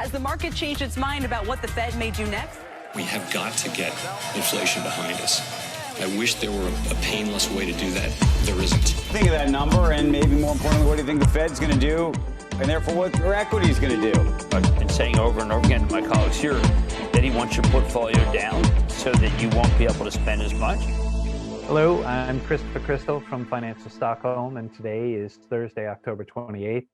Has the market changed its mind about what the Fed may do next? We have got to get inflation behind us. I wish there were a painless way to do that. There isn't. Think of that number, and maybe more importantly, what do you think the Fed's going to do, and therefore what their equity is going to do? I've been saying over and over again to my colleagues here that he wants your portfolio down so that you won't be able to spend as much. Hello, I'm Christopher Crystal from Financial Stockholm, and today is Thursday, October 28th.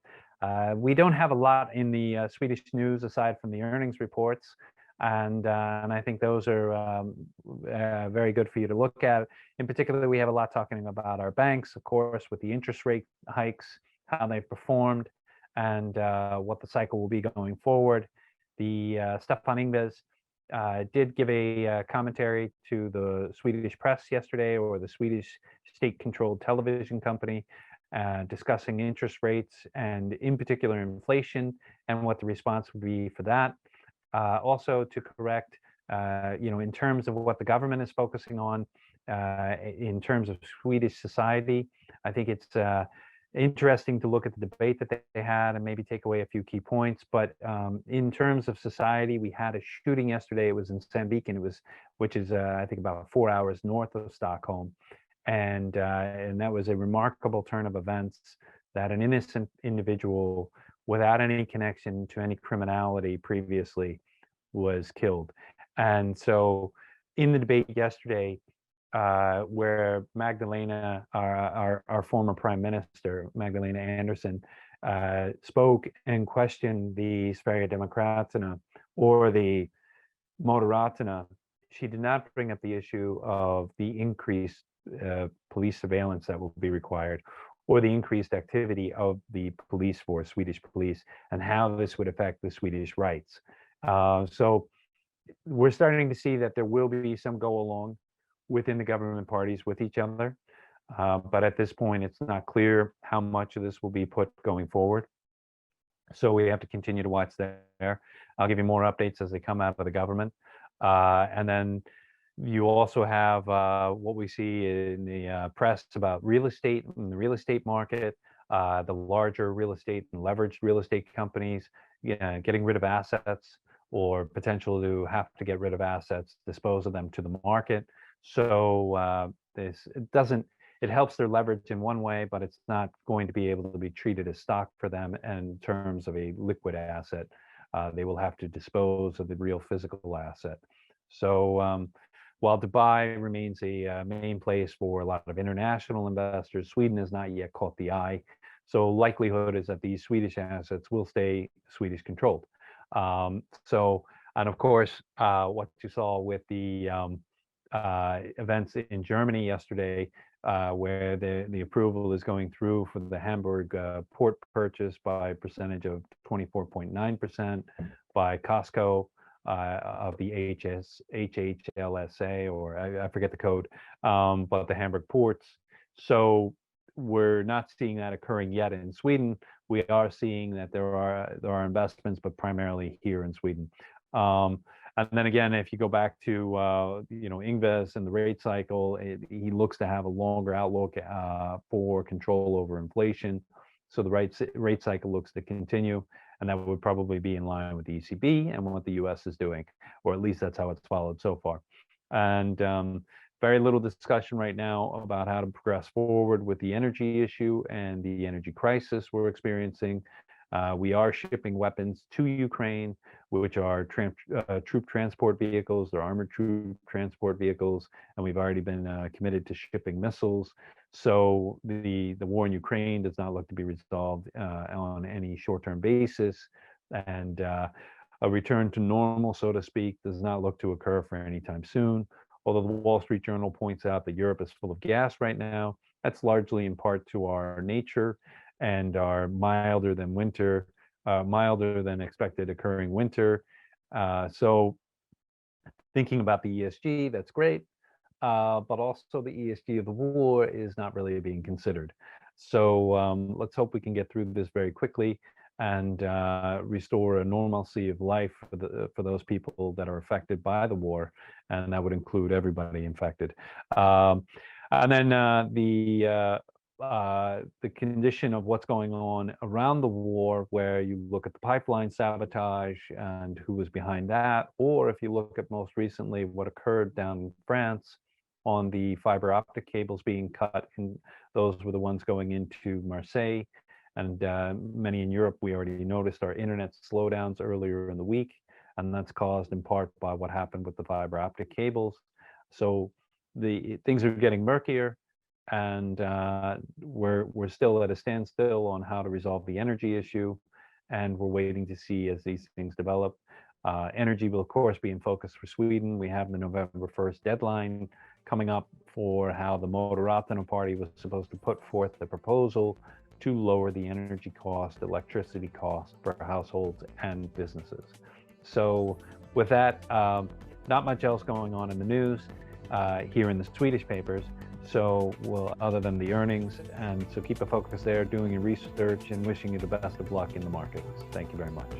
We don't have a lot in the Swedish news aside from the earnings reports, and I think those are very good for you to look at. In particular, we have a lot talking about our banks, of course, with the interest rate hikes, how they've performed, and what the cycle will be going forward. The Stefan Ingves did give a commentary to the Swedish press yesterday, or the Swedish state-controlled television company, discussing interest rates and in particular inflation and what the response would be for that. Also to correct, in terms of what the government is focusing on, in terms of Swedish society, I think it's interesting to look at the debate that they had and maybe take away a few key points. But in terms of society, we had a shooting yesterday. It was in Sandviken, which is I think about 4 hours north of Stockholm, and that was a remarkable turn of events that an innocent individual without any connection to any criminality previously was killed. And so in the debate yesterday, where Magdalena, our former prime minister, Magdalena Andersson, spoke and questioned the Sverigedemokraterna or the Moderaterna, she did not bring up the issue of the increased police surveillance that will be required, or the increased activity of the police force, Swedish police, and how this would affect the Swedish rights. So we're starting to see that there will be some go along within the government parties with each other. But at this point, it's not clear how much of this will be put going forward. So we have to continue to watch there. I'll give you more updates as they come out of the government. And then you also have what we see in the press about real estate and the real estate market, the larger real estate and leveraged real estate companies getting rid of assets, or potential to have to get rid of assets, dispose of them to the market. So it helps their leverage in one way, but it's not going to be able to be treated as stock for them in terms of a liquid asset. They will have to dispose of the real physical asset. So while Dubai remains a main place for a lot of international investors, Sweden has not yet caught the eye. So likelihood is that these Swedish assets will stay Swedish controlled. And of course, what you saw with the events in Germany yesterday, where the approval is going through for the Hamburg port purchase by a percentage of 24.9% by Costco of the HHLSA, or I forget the code, but the Hamburg ports. So we're not seeing that occurring yet in Sweden. We are seeing that there are investments, but primarily here in Sweden. And then again, if you go back to Ingves and the rate cycle, he looks to have a longer outlook for control over inflation. So the rate cycle looks to continue, and that would probably be in line with the ECB and what the US is doing, or at least that's how it's followed so far. And very little discussion right now about how to progress forward with the energy issue and the energy crisis we're experiencing. We are shipping weapons to Ukraine, which are troop transport vehicles, they're armored troop transport vehicles, and we've already been committed to shipping missiles. So the war in Ukraine does not look to be resolved on any short-term basis, and a return to normal, so to speak, does not look to occur for any time soon. Although the Wall Street Journal points out that Europe is full of gas right now, that's largely in part to our nature and our milder than expected occurring winter. So thinking about the ESG, that's great, but also the ESG of the war is not really being considered. So let's hope we can get through this very quickly and restore a normalcy of life for those people that are affected by the war, and that would include everybody infected. And then the condition of what's going on around the war, where you look at the pipeline sabotage and who was behind that, or if you look at most recently what occurred down in France on the fiber optic cables being cut, and those were the ones going into Marseille. And many in Europe, we already noticed our internet slowdowns earlier in the week, and that's caused in part by what happened with the fiber optic cables. So the things are getting murkier, and we're still at a standstill on how to resolve the energy issue, and we're waiting to see as these things develop. Energy will of course be in focus for Sweden. We have the November 1st deadline coming up for how the Moderaterna party was supposed to put forth the proposal to lower the energy cost, electricity cost for households and businesses. So with that, not much else going on in the news here in the Swedish papers. So other than the earnings, and so keep a focus there, doing your research, and wishing you the best of luck in the markets. Thank you very much.